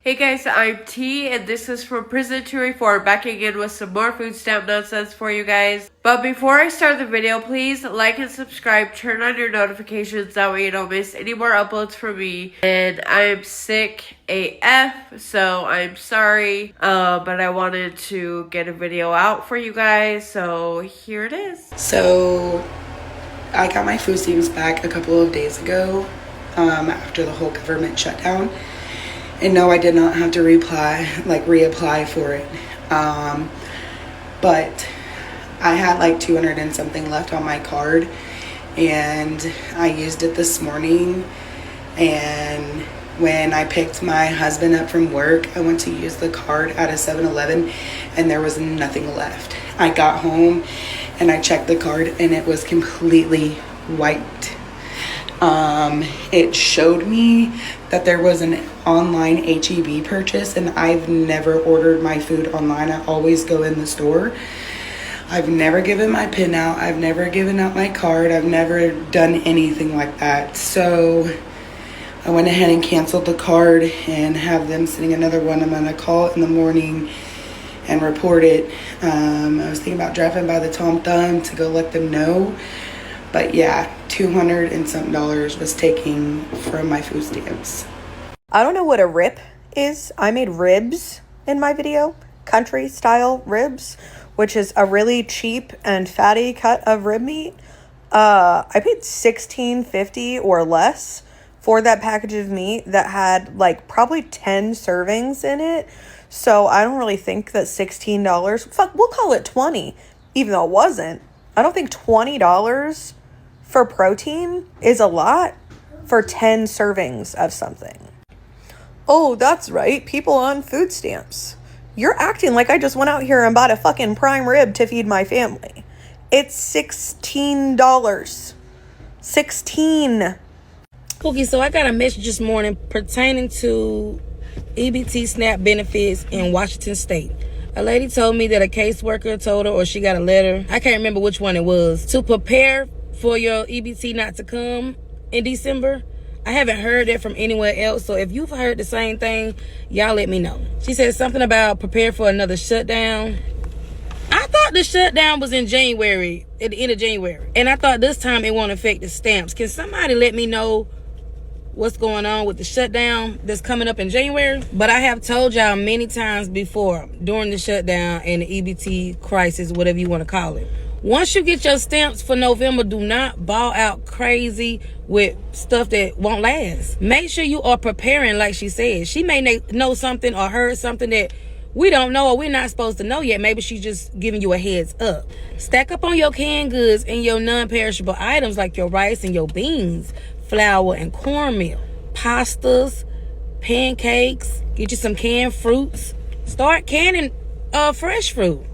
Hey guys, I'm T, and this is from Prison to Reform, back again with some more food stamp nonsense for you guys. But before I start the video, please like and subscribe, turn on your notifications, that way you don't miss any more uploads from me. And I'm sick AF, so I'm sorry, but I wanted to get a video out for you guys, so here it is. So, I got my food stamps back a couple of days ago, after the whole government shutdown. And no, I did not have to reapply for it. But I had like 200 and something left on my card, and I used it this morning. And when I picked my husband up from work, I went to use the card at a 7-Eleven, and there was nothing left. I got home and I checked the card, and it was completely wiped. It showed me that there was an online HEB purchase, and I've never ordered my food online. I always go in the store. I've never given my PIN out. I've never given out my card. I've never done anything like that. So I went ahead and canceled the card and have them sending another one. I'm gonna call in the morning and report it. I was thinking about dropping by the Tom Thumb to go let them know. But yeah, $200 and something was taken from my food stamps. I don't know what a rip is. I made ribs in my video, country style ribs, which is a really cheap and fatty cut of rib meat. I paid $16.50 or less for that package of meat that had like probably 10 servings in it. So I don't really think that $16, fuck, we'll call it 20, even though it wasn't. I don't think $20 for protein is a lot for 10 servings of something. Oh, that's right. People on food stamps. You're acting like I just went out here and bought a fucking prime rib to feed my family. It's $16. $16. Cookie, so I got a message this morning pertaining to EBT SNAP benefits in Washington State. A lady told me that a caseworker told her, or she got a letter, I can't remember which one it was, to prepare for your EBT not to come in December. I haven't heard that from anywhere else, so if you've heard the same thing, y'all let me know. She said something about prepare for another shutdown. I thought the shutdown was in January, at the end of January, and I thought this time it won't affect the stamps. Can somebody let me know what's going on with the shutdown that's coming up in January? But I have told y'all many times before, during the shutdown and the EBT crisis, whatever you want to call it, once you get your stamps for November, do not ball out crazy with stuff that won't last. Make sure you are preparing, like she said. She may know something or heard something that we don't know or we're not supposed to know yet. Maybe she's just giving you a heads up. Stack up on your canned goods and your non-perishable items like your rice and your beans, flour and cornmeal, pastas, pancakes. Get you some canned fruits. Start canning fresh fruit.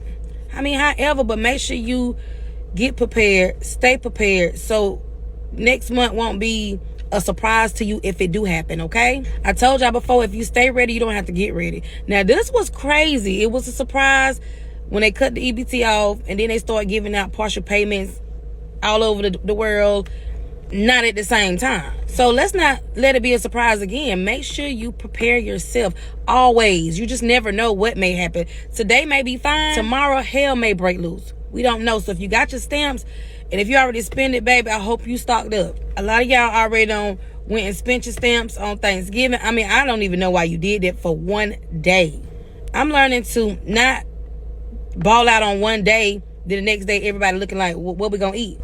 However, but make sure you get prepared, stay prepared, so next month won't be a surprise to you if it do happen, okay? I told y'all before, if you stay ready, you don't have to get ready. Now, this was crazy. It was a surprise when they cut the EBT off, and then they start giving out partial payments all over the world, not at the same time. So let's not let it be a surprise again. Make sure you prepare yourself always. You just never know what may happen. Today may be fine. Tomorrow, hell may break loose. We don't know. So if you got your stamps, and if you already spent it, baby, I hope you stocked up. A lot of y'all already went and spent your stamps on Thanksgiving. I don't even know why you did that for one day. I'm learning to not ball out on one day, then the next day everybody looking like, what we gonna eat?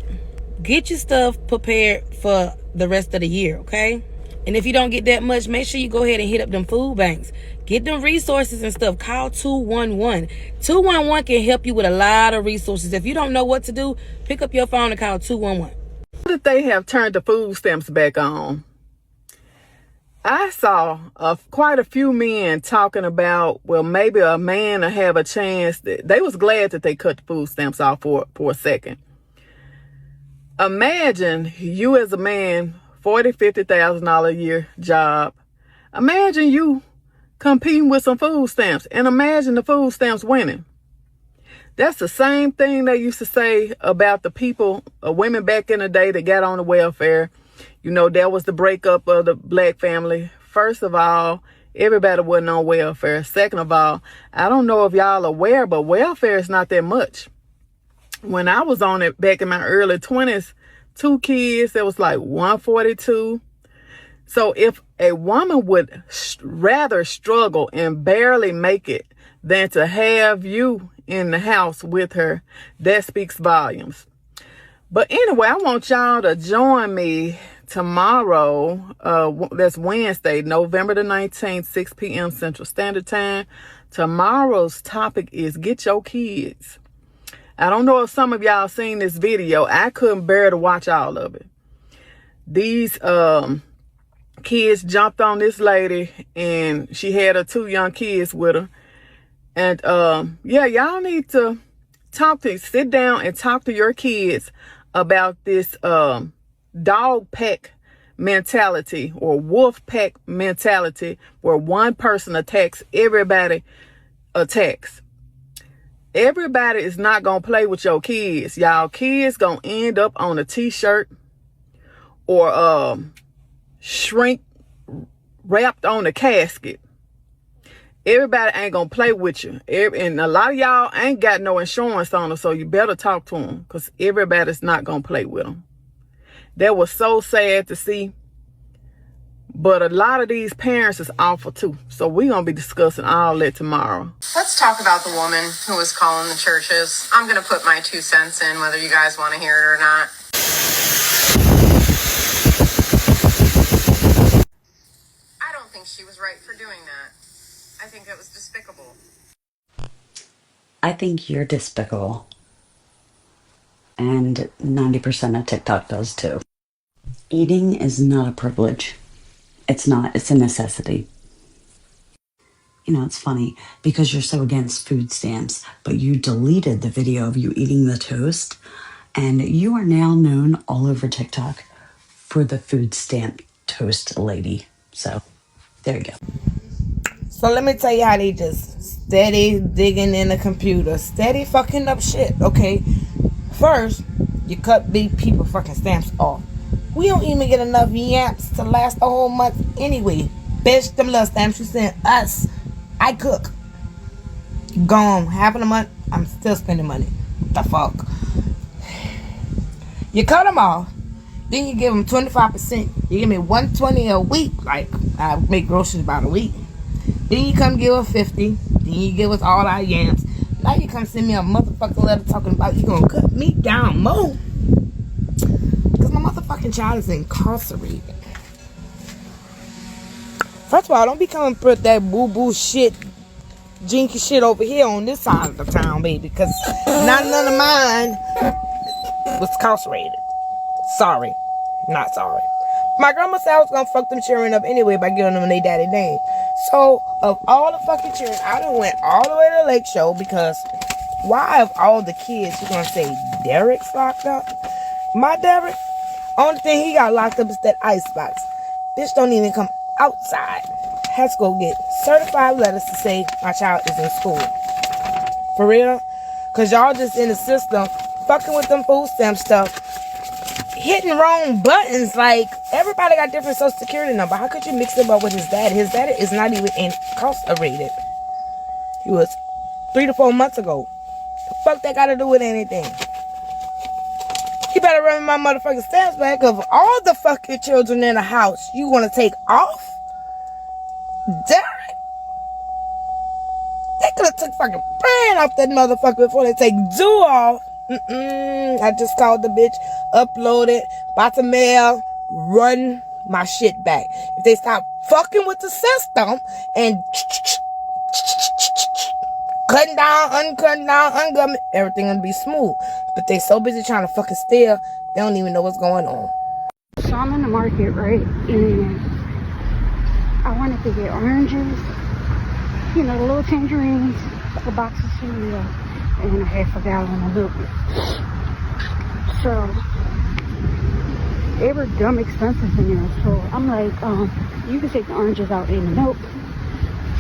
Get your stuff prepared for the rest of the year, okay? And if you don't get that much, make sure you go ahead and hit up them food banks. Get them resources and stuff. Call 211. 211 can help you with a lot of resources. If you don't know what to do, pick up your phone and call 211. That they have turned the food stamps back on. I saw quite a few men talking about, well, maybe a man will have a chance. They was glad that they cut the food stamps off for a second. Imagine you as a man, $40,000, $50,000 a year job. Imagine you competing with some food stamps, and imagine the food stamps winning. That's the same thing they used to say about the people, women back in the day that got on the welfare. You know, that was the breakup of the black family. First of all, everybody wasn't on welfare. Second of all, I don't know if y'all are aware, but welfare is not that much. When I was on it back in my early 20s, 2 kids, it was like $142. So if a woman would rather struggle and barely make it than to have you in the house with her, that speaks volumes. But anyway, I want y'all to join me tomorrow. That's Wednesday, November the 19th, 6 p.m. Central Standard Time. Tomorrow's topic is get your kids. I don't know if some of y'all seen this video. I couldn't bear to watch all of it. These kids jumped on this lady, and she had her 2 young kids with her. And yeah, y'all need to sit down and talk to your kids about this dog pack mentality or wolf pack mentality, where one person attacks, everybody attacks. Everybody is not gonna play with your kids. Y'all kids gonna end up on a t-shirt or shrink wrapped on a casket. Everybody ain't gonna play with you. And a lot of y'all ain't got no insurance on them, so you better talk to them, because everybody's not gonna play with them. That was so sad to see. But a lot of these parents is awful too. So we're going to be discussing all that tomorrow. Let's talk about the woman who was calling the churches. I'm going to put my 2 cents in, whether you guys want to hear it or not. I don't think she was right for doing that. I think it was despicable. I think you're despicable. And 90% of TikTok does too. Eating is not a privilege. It's not. It's a necessity. You know, it's funny because you're so against food stamps, but you deleted the video of you eating the toast, and you are now known all over TikTok for the food stamp toast lady. So, there you go. So let me tell you how they just steady digging in the computer, steady fucking up shit, okay? First, you cut big people fucking stamps off. We don't even get enough yamps to last a whole month anyway. Bitch, them little stamps you sent us, I cook. Gone. Half of the month, I'm still spending money. What the fuck? You cut them off, then you give them 25%. You give me $120 a week. Like, I make groceries about a week. Then you come give us 50. Then you give us all our yams. Now you come send me a motherfucking letter talking about you gonna cut me down more. Because my motherfucking child is incarcerated. First of all, don't be coming and put that boo-boo shit, jinky shit over here on this side of the town, baby. Because none of mine was incarcerated. Sorry. Not sorry. My grandma said I was gonna fuck them children up anyway by giving them their daddy name. So, of all the fucking children, I done went all the way to the Lake Show because why of all the kids you gonna say Derek's locked up? My Derek, only thing he got locked up is that icebox. Bitch don't even come outside. Has to go get certified letters to say my child is in school. For real? Cause y'all just in the system fucking with them food stamp stuff. Hitting wrong buttons. Like, everybody got different social security number. How could you mix them up with his dad? His dad is not even incarcerated. He was 3 to 4 months ago. The fuck that got to do with anything? You better run my motherfucking stamps back. Of all the fucking children in the house you want to take off, Derek, they could have took fucking brand off that motherfucker before they take Zoo off. I just called the bitch, uploaded, about to mail, run my shit back. If they stop fucking with the system and cutting down, uncutting, everything gonna be smooth. But they so busy trying to fucking steal, they don't even know what's going on. So I'm in the market, right? And I wanted to get oranges, you know, the little tangerines, a box of cereal, and a half a gallon of milk. So they were dumb expensive in there. So I'm like, you can take the oranges out in the milk.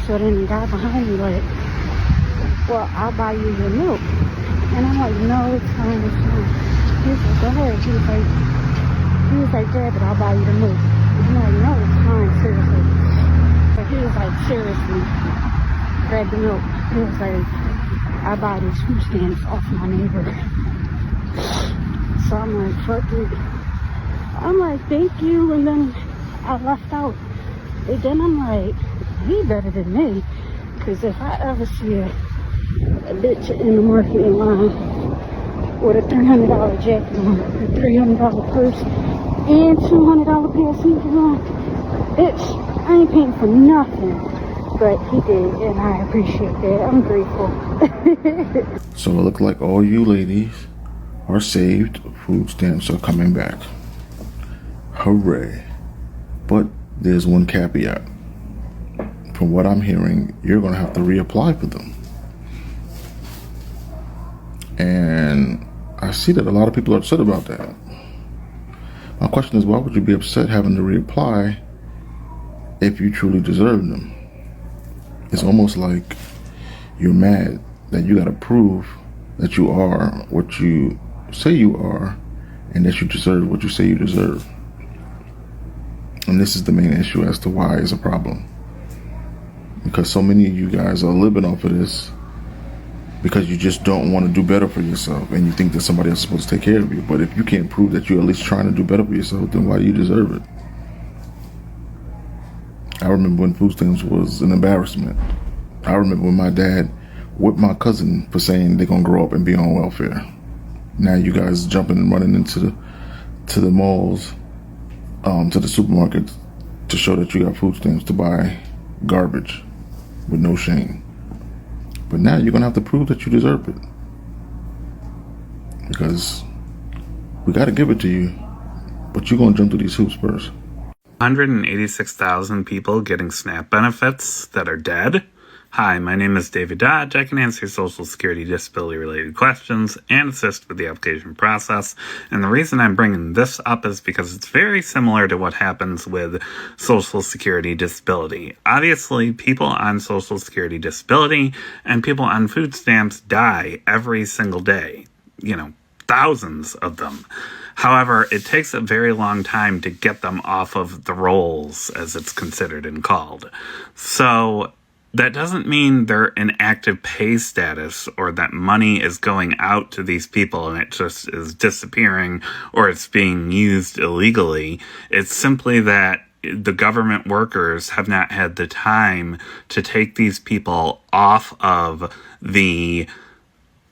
So then the guy behind me like, well, I'll buy you your milk. And I'm like, no, it's fine, it's fine. He was like, go ahead. He was like, yeah, but I'll buy you the milk. I'm like, no, it's fine, seriously. But He was like, seriously, grab the milk. He was like, I buy these food stamps off my neighbor. So I'm like, fuck it. I'm like, thank you, and then I left out. And then I'm like, he better than me. Because if I ever see a bitch in the marketing line with a $300 jacket on, a $300 purse, and $200 pair of sneakers on, bitch, I ain't paying for nothing. But he did, and I appreciate that. I'm grateful. So it looked like all you ladies are saved. Food stamps are coming back. Hooray. But there's one caveat. From what I'm hearing, you're going to have to reapply for them. And I see that a lot of people are upset about that. My question is, why would you be upset having to reapply if you truly deserve them? It's almost like you're mad that you got to prove that you are what you say you are and that you deserve what you say you deserve. And this is the main issue as to why it's a problem. Because so many of you guys are living off of this because you just don't want to do better for yourself and you think that somebody else is supposed to take care of you. But if you can't prove that you're at least trying to do better for yourself, then why do you deserve it? I remember when food stamps was an embarrassment. I remember when my dad whipped my cousin for saying they're going to grow up and be on welfare. Now you guys jumping and running into the malls, to the supermarkets to show that you got food stamps to buy garbage with no shame. But now you're going to have to prove that you deserve it. Because we got to give it to you, but you're going to jump through these hoops first. 186,000 people getting SNAP benefits that are dead. Hi, my name is David Dodge. I can answer Social Security disability-related questions and assist with the application process. And the reason I'm bringing this up is because it's very similar to what happens with Social Security disability. Obviously, people on Social Security disability and people on food stamps die every single day. You know, thousands of them. However, it takes a very long time to get them off of the rolls, as it's considered and called. So that doesn't mean they're in active pay status or that money is going out to these people and it just is disappearing or it's being used illegally. It's simply that the government workers have not had the time to take these people off of the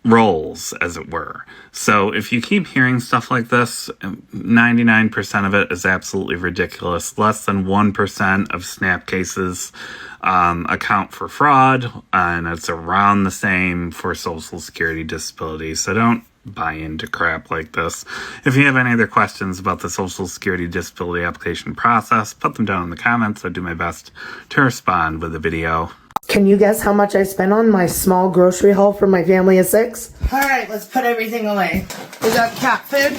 rolls, as it were. So if you keep hearing stuff like this, 99% of it is absolutely ridiculous. Less than 1% of SNAP cases account for fraud, and it's around the same for Social Security disability. So don't buy into crap like this. If you have any other questions about the Social Security disability application process, put them down in the comments. I'll do my best to respond with a video. Can you guess how much I spent on my small grocery haul for my family of 6? Alright, let's put everything away. We got cat food,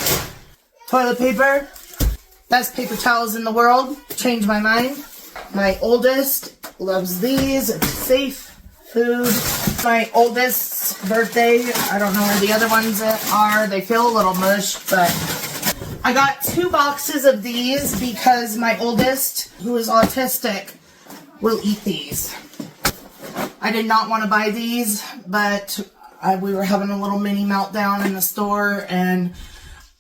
toilet paper, best paper towels in the world. Change my mind. My oldest loves these. It's safe food. My oldest's birthday, I don't know where the other ones are. They feel a little mush, but I got 2 boxes of these because my oldest, who is autistic, will eat these. I did not want to buy these, but we were having a little mini meltdown in the store, and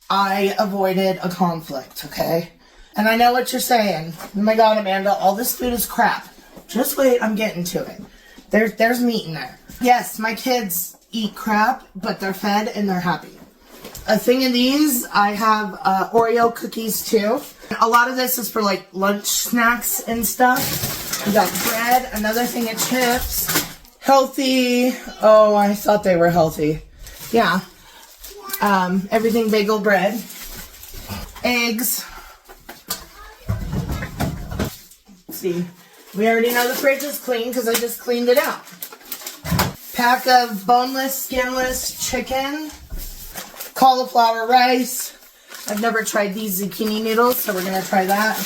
I avoided a conflict, okay? And I know what you're saying. Oh my God, Amanda, all this food is crap. Just wait, I'm getting to it. There's meat in there. Yes, my kids eat crap, but they're fed and they're happy. A thing of these, I have Oreo cookies too. A lot of this is for like lunch snacks and stuff. We got bread, another thing of chips. Healthy. Oh, I thought they were healthy. Yeah. Everything bagel bread. Eggs. Let's see. We already know the fridge is clean because I just cleaned it out. Pack of boneless, skinless chicken. Cauliflower rice. I've never tried these zucchini noodles, so we're going to try that.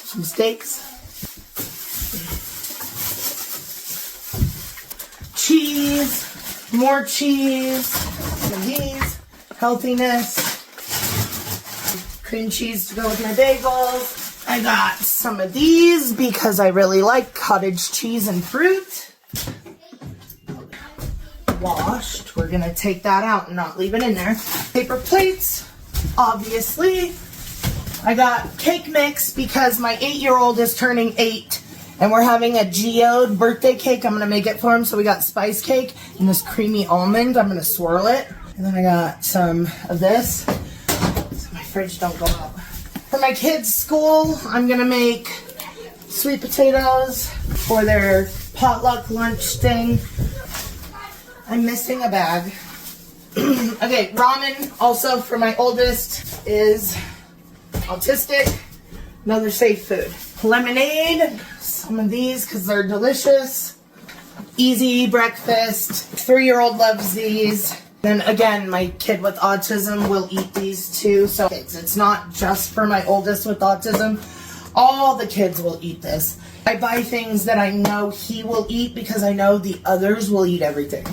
Some steaks. Cheese. More cheese. Some of these. Healthiness. Cream cheese to go with my bagels. I got some of these because I really like cottage cheese and fruit. Washed. We're gonna take that out and not leave it in there. Paper plates, obviously. I got cake mix because my 8-year-old is turning 8 and we're having a geode birthday cake. I'm gonna make it for him. So we got spice cake and this creamy almond. I'm gonna swirl it. And then I got some of this so my fridge don't go out. For my kids' school, I'm gonna make sweet potatoes for their potluck lunch thing. I'm missing a bag. Okay, ramen also for my oldest is autistic. Another safe food. Lemonade, some of these because they're delicious. Easy breakfast. 3-year-old loves these. Then again, my kid with autism will eat these too. So it's not just for my oldest with autism. All the kids will eat this. I buy things that I know he will eat because I know the others will eat everything.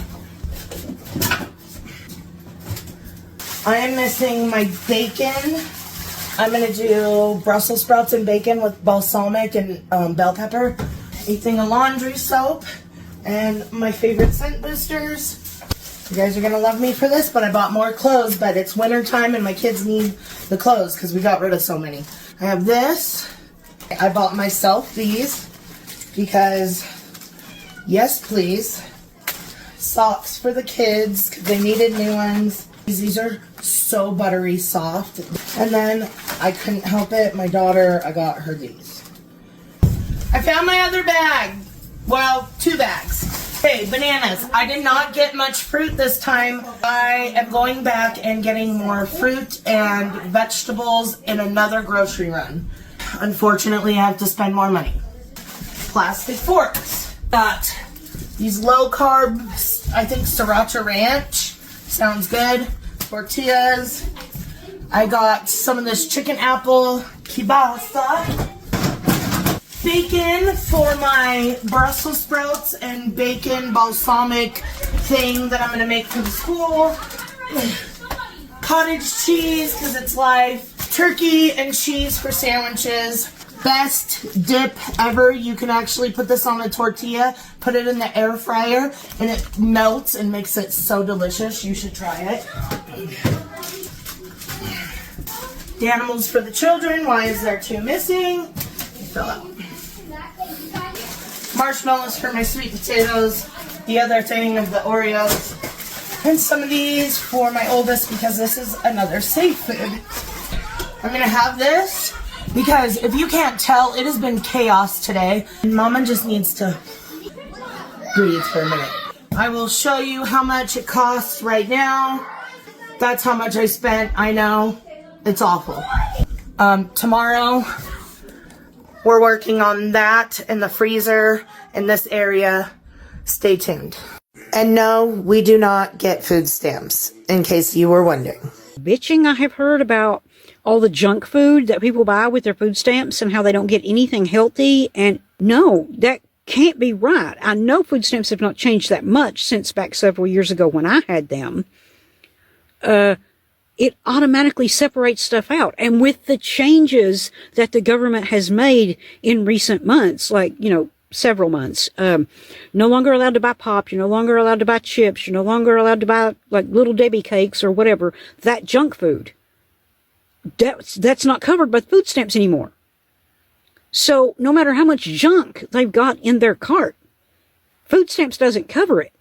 I am missing my bacon. I'm going to do Brussels sprouts and bacon with balsamic and bell pepper. A thing of laundry soap. And my favorite scent boosters. You guys are going to love me for this, but I bought more clothes, but it's winter time and my kids need the clothes because we got rid of so many. I have this. I bought myself these because, yes please, socks for the kids because they needed new ones. These are so buttery soft. And then I couldn't help it. My daughter, I got her these. I found my other bag. Well, 2 bags. Hey, bananas. I did not get much fruit this time. I am going back and getting more fruit and vegetables in another grocery run. Unfortunately, I have to spend more money. Plastic forks. Got these low carb, I think Sriracha Ranch. Sounds good. Tortillas. I got some of this chicken apple kielbasa. Bacon for my Brussels sprouts and bacon balsamic thing that I'm going to make for the school. Cottage cheese because it's live. Turkey and cheese for sandwiches. Best dip ever. You can actually put this on a tortilla, put it in the air fryer, and it melts and makes it so delicious. You should try it. The animals for the children. Why is there 2 missing? Fill out. Marshmallows for my sweet potatoes. The other thing of the Oreos. And some of these for my oldest because this is another safe food. I'm going to have this because if you can't tell, it has been chaos today. And Mama just needs to breathe for a minute. I will show you how much it costs right now. That's how much I spent. I know. It's awful. Tomorrow, we're working on that in the freezer in this area. Stay tuned. And no, we do not get food stamps, in case you were wondering. Bitching I have heard about all the junk food that people buy with their food stamps and how they don't get anything healthy. And no, that can't be right. I know food stamps have not changed that much since back several years ago when I had them. It automatically separates stuff out. And with the changes that the government has made in recent months, like, several months, no longer allowed to buy pop, you're no longer allowed to buy chips, you're no longer allowed to buy like Little Debbie cakes or whatever, that junk food. That's not covered by food stamps anymore. So no matter how much junk they've got in their cart, food stamps doesn't cover it.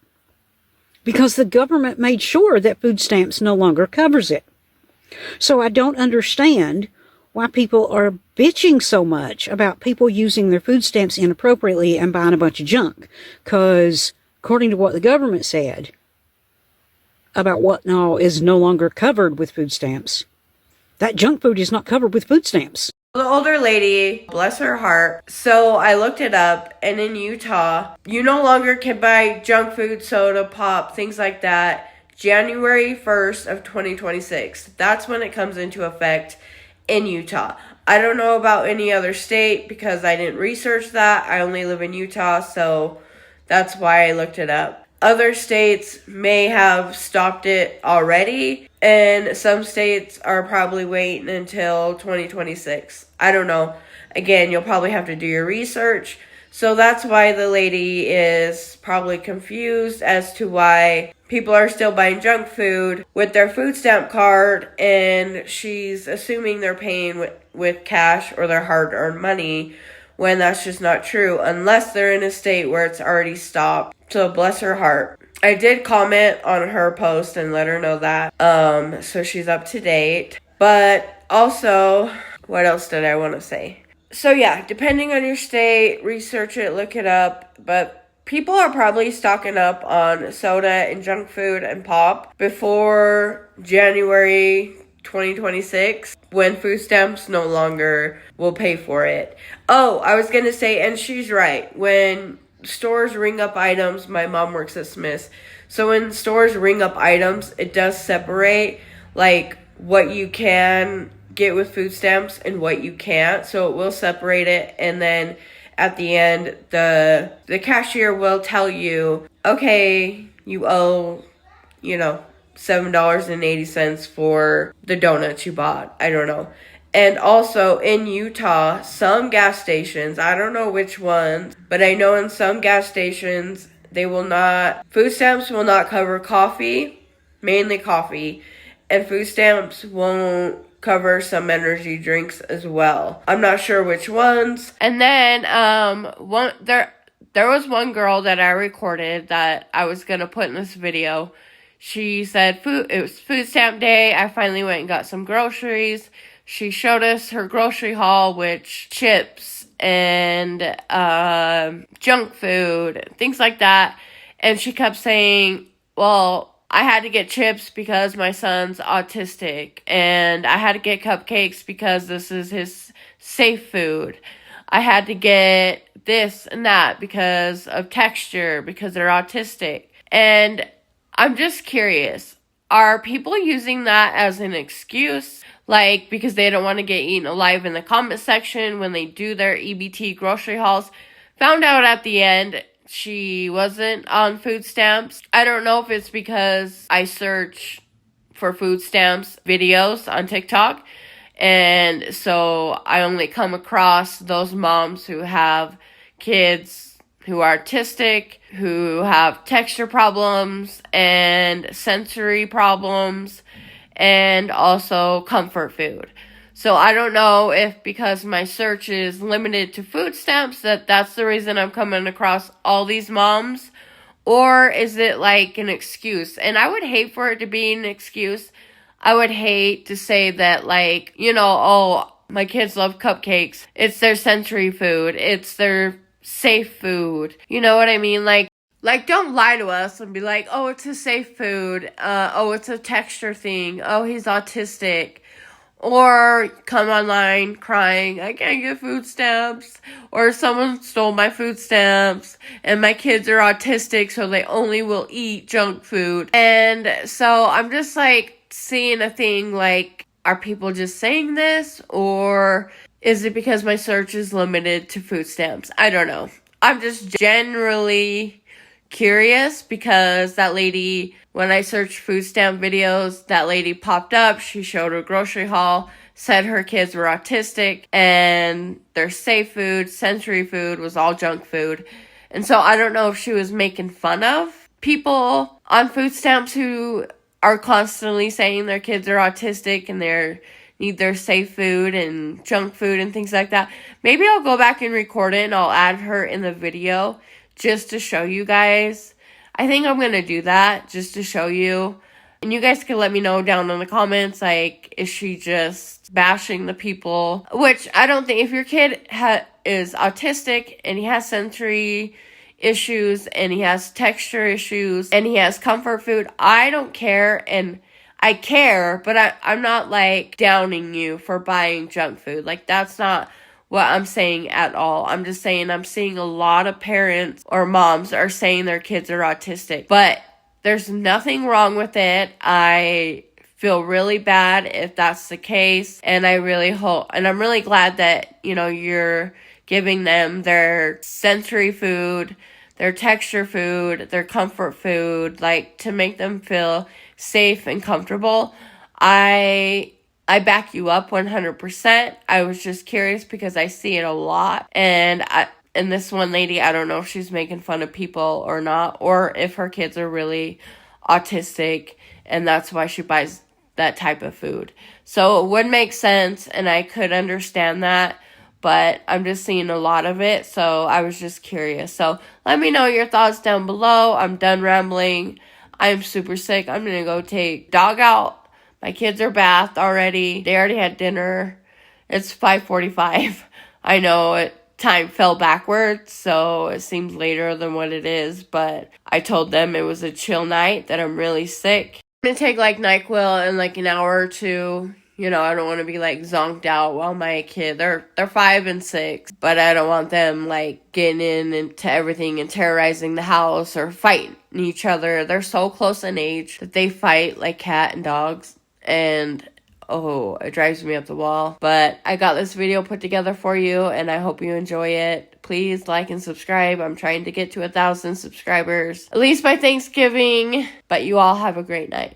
Because the government made sure that food stamps no longer covers it. So I don't understand why people are bitching so much about people using their food stamps inappropriately and buying a bunch of junk. Because according to what the government said about what now is no longer covered with food stamps, that junk food is not covered with food stamps. The older lady, bless her heart. So I looked it up, and in Utah, you no longer can buy junk food, soda, pop, things like that. January 1st of 2026. That's when it comes into effect in Utah. I don't know about any other state because I didn't research that. I only live in Utah, so that's why I looked it up. Other states may have stopped it already, and some states are probably waiting until 2026. I don't know. again, you'll probably have to do your research. So that's why the lady is probably confused as to why people are still buying junk food with their food stamp card, and she's assuming they're paying with cash or their hard-earned money, when that's just not true, unless they're in a state where it's already stopped. So bless her heart. I did comment on her post and let her know that, so she's up to date. But also, what else did I want to say? So yeah, depending on your state, research it, look it up, but people are probably stocking up on soda and junk food and pop before January 2026, when food stamps no longer will pay for it. Oh, I was gonna say, and she's right, when stores ring up items, my mom works at Smith's, so when stores ring up items, it does separate like what you can get with food stamps and what you can't, so it will separate it, and then at the end the cashier will tell you, okay, you owe, $7.80 for the donuts you bought. I don't know. And also in Utah, some gas stations, I don't know which ones, but I know in some gas stations, food stamps will not cover coffee, mainly coffee, and food stamps won't cover some energy drinks as well. I'm not sure which ones. And then there was one girl that I recorded that I was gonna put in this video. She said it was food stamp day. I finally went and got some groceries. She showed us her grocery haul, which chips and junk food, things like that. And she kept saying, well, I had to get chips because my son's autistic, and I had to get cupcakes because this is his safe food. I had to get this and that because of texture, because they're autistic. And I'm just curious, are people using that as an excuse? Like, because they don't want to get eaten alive in the comment section when they do their EBT grocery hauls. Found out at the end she wasn't on food stamps. I don't know if it's because I search for food stamps videos on TikTok, and so I only come across those moms who have kids who are autistic, who have texture problems and sensory problems, and also comfort food. So I don't know if because my search is limited to food stamps that's the reason I'm coming across all these moms, or is it like an excuse? And I would hate for it to be an excuse. I would hate to say that, like, oh, my kids love cupcakes. It's their sensory food. It's their safe food. You know what I mean? Like don't lie to us and be like, oh, it's a safe food. Oh, it's a texture thing. Oh, he's autistic. Or come online crying, I can't get food stamps. Or someone stole my food stamps and my kids are autistic, so they only will eat junk food. And so I'm just like seeing a thing like, are people just saying this? Or is it because my search is limited to food stamps? I don't know. I'm just generally curious because that lady, when I searched food stamp videos, that lady popped up. She showed her grocery haul, said her kids were autistic, and their safe food, sensory food, was all junk food. And so I don't know if she was making fun of people on food stamps who are constantly saying their kids are autistic and need their safe food and junk food and things like that. Maybe I'll go back and record it and I'll add her in the video just to show you guys. I think I'm going to do that just to show you. And you guys can let me know down in the comments, like, is she just bashing the people? Which I don't think. If your kid is autistic and he has sensory issues and he has texture issues and he has comfort food, I don't care. And I care, but I'm not like downing you for buying junk food. Like, that's not what I'm saying at all. I'm just saying I'm seeing a lot of parents or moms are saying their kids are autistic, but there's nothing wrong with it. I feel really bad if that's the case, and I really hope, and I'm really glad that, you're giving them their sensory food, their texture food, their comfort food, like, to make them feel safe and comfortable. I I back you up 100%. I was just curious because I see it a lot. And this one lady, I don't know if she's making fun of people or not, or if her kids are really autistic and that's why she buys that type of food. So it would make sense and I could understand that, but I'm just seeing a lot of it, so I was just curious. So let me know your thoughts down below. I'm done rambling. I'm super sick. I'm gonna go take dog out. My kids are bathed already. They already had dinner. It's 5:45. I know time fell backwards, so it seems later than what it is, but I told them it was a chill night, that I'm really sick. I'm gonna take like NyQuil in like an hour or two. You know, I don't want to be like zonked out while my kid, they're 5 and 6, but I don't want them like getting into everything and terrorizing the house or fighting each other. They're so close in age that they fight like cat and dogs. And oh, it drives me up the wall. But I got this video put together for you and I hope you enjoy it. Please like and subscribe. I'm trying to get to 1,000 subscribers, at least by Thanksgiving. But you all have a great night.